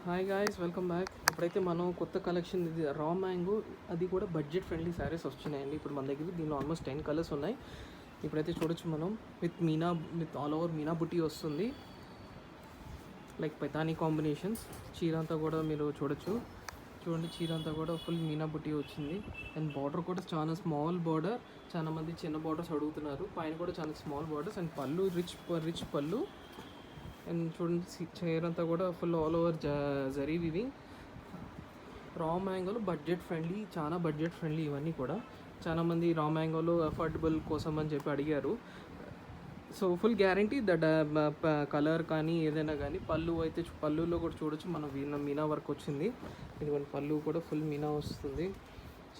Hi guys, welcome back. ఇప్పుడైతే మనం కొత్త కలెక్షన్ ఇది రా మ్యాంగో, అది కూడా బడ్జెట్ ఫ్రెండ్లీ శారీస్ వస్తున్నాయండి ఇప్పుడు మన దగ్గర. దీనిలో ఆల్మోస్ట్ 10 కలర్స్ ఉన్నాయి. ఇప్పుడైతే చూడొచ్చు మనం, విత్ ఆల్ ఓవర్ మీనా బుట్టి వస్తుంది, లైక్ పైతానీ కాంబినేషన్స్. చీర అంతా కూడా మీరు చూడండి, చీర అంతా కూడా ఫుల్ మీనా బుట్టి వచ్చింది. అండ్ బార్డర్ కూడా చాలా స్మాల్ బార్డర్. చాలా మంది చిన్న బార్డర్స్ అడుగుతున్నారు. పైన కూడా చాలా స్మాల్ బార్డర్స్. అండ్ పళ్ళు రిచ్ పళ్ళు. అండ్ చూడండి, చైర్ అంతా కూడా full all over zari weaving. రా మ్యాంగోలో బడ్జెట్ ఫ్రెండ్లీ, చాలా బడ్జెట్ ఫ్రెండ్లీ ఇవన్నీ కూడా. చాలామంది రా మ్యాంగోలో అఫోర్డబుల్ కోసం అని చెప్పి అడిగారు. So full guarantee that colour కానీ ఏదైనా కానీ. పళ్ళులో కూడా చూడొచ్చు, మన మీనా వర్క్ వచ్చింది. ఇదిగోండి, పళ్ళు కూడా ఫుల్ మీనా వస్తుంది,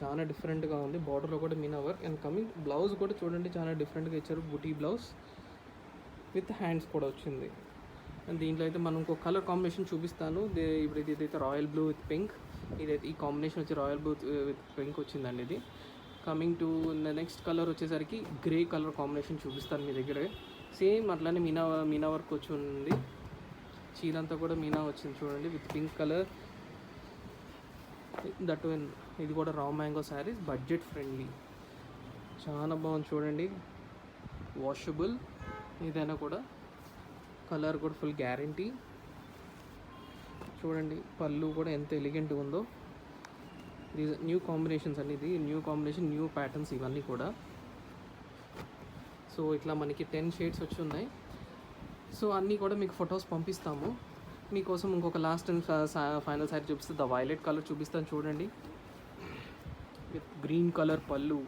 చాలా డిఫరెంట్గా ఉంది. బార్డర్లో కూడా Meena work. And coming blouse కూడా చూడండి, చాలా డిఫరెంట్గా ఇచ్చారు. బుటీ బ్లౌజ్ విత్ హ్యాండ్స్ కూడా వచ్చింది. అండ్ దీంట్లో అయితే మనం ఇంకో కలర్ కాంబినేషన్ చూపిస్తాను. ఇప్పుడు ఇదైతే రాయల్ బ్లూ విత్ పింక్. ఇదైతే ఈ కాంబినేషన్ వచ్చి రాయల్ బ్లూ విత్ పింక్ వచ్చిందండి ఇది. కమింగ్ టు నెక్స్ట్ కలర్ వచ్చేసరికి గ్రే కలర్ కాంబినేషన్ చూపిస్తాను మీ దగ్గర. సేమ్ అట్లానే మీనా వర్క్ వచ్చి ఉంది. చీరంతా కూడా మీనా వచ్చింది చూడండి, విత్ పింక్ కలర్. దట్ ఇది కూడా raw mango saris, budget friendly, చాలా బాగుంది చూడండి. వాషబుల్ ఏదైనా కూడా. కలర్ కూడా ఫుల్ గ్యారంటీ. చూడండి, పళ్ళు కూడా ఎంత ఎలిగెంట్గా ఉందో. దీస్ న్యూ కాంబినేషన్స్ అన్ని, ఇది న్యూ కాంబినేషన్, న్యూ ప్యాటర్న్స్ ఇవన్నీ కూడా. సో ఇట్లా మనకి 10 షేడ్స్ వచ్చి ఉన్నాయి. సో అన్నీ కూడా మీకు ఫొటోస్ పంపిస్తాము. మీకోసం ఇంకొక లాస్ట్ అండ్ ఫైనల్ సైడ్ చూపిస్తే ద వైలెట్ కలర్ చూపిస్తాను చూడండి, విత్ గ్రీన్ కలర్ పళ్ళు.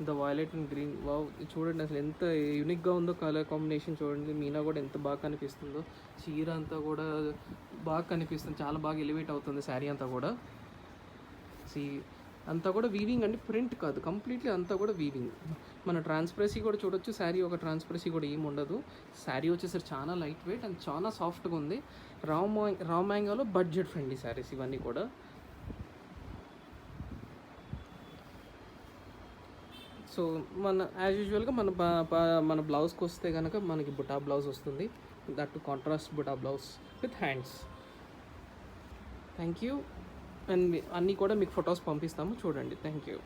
The violet and green, wow, చూడండి అసలు ఎంత యూనిక్గా ఉందో కలర్ కాంబినేషన్. చూడండి, మీనా కూడా ఎంత బాగా కనిపిస్తుందో. చీర అంతా కూడా బాగా కనిపిస్తుంది, చాలా బాగా ఎలివేట్ అవుతుంది శారీ అంతా కూడా. అంతా కూడా వీవింగ్ అండి, ప్రింట్ కాదు, కంప్లీట్లీ అంతా కూడా వీవింగ్. మన ట్రాన్స్పరెసీ కూడా చూడొచ్చు. శారీ ఒక ట్రాన్స్పరెసీ కూడా ఏమి ఉండదు. శారీ వచ్చేసరికి చాలా లైట్ వెయిట్ అండ్ చాలా సాఫ్ట్గా ఉంది. రా మ్యాంగోలో బడ్జెట్ ఫ్రెండ్లీ శారీస్ ఇవన్నీ కూడా. సో మన యాజ్ యూజువల్గా మన బ్లౌజ్కి వస్తే కనుక మనకి బుటా బ్లౌజ్ వస్తుంది. దట్ కాంట్రాస్ట్ బుటా blouse with hands. Thank you. And అన్నీ కూడా మీకు ఫొటోస్ పంపిస్తాము చూడండి. Thank you.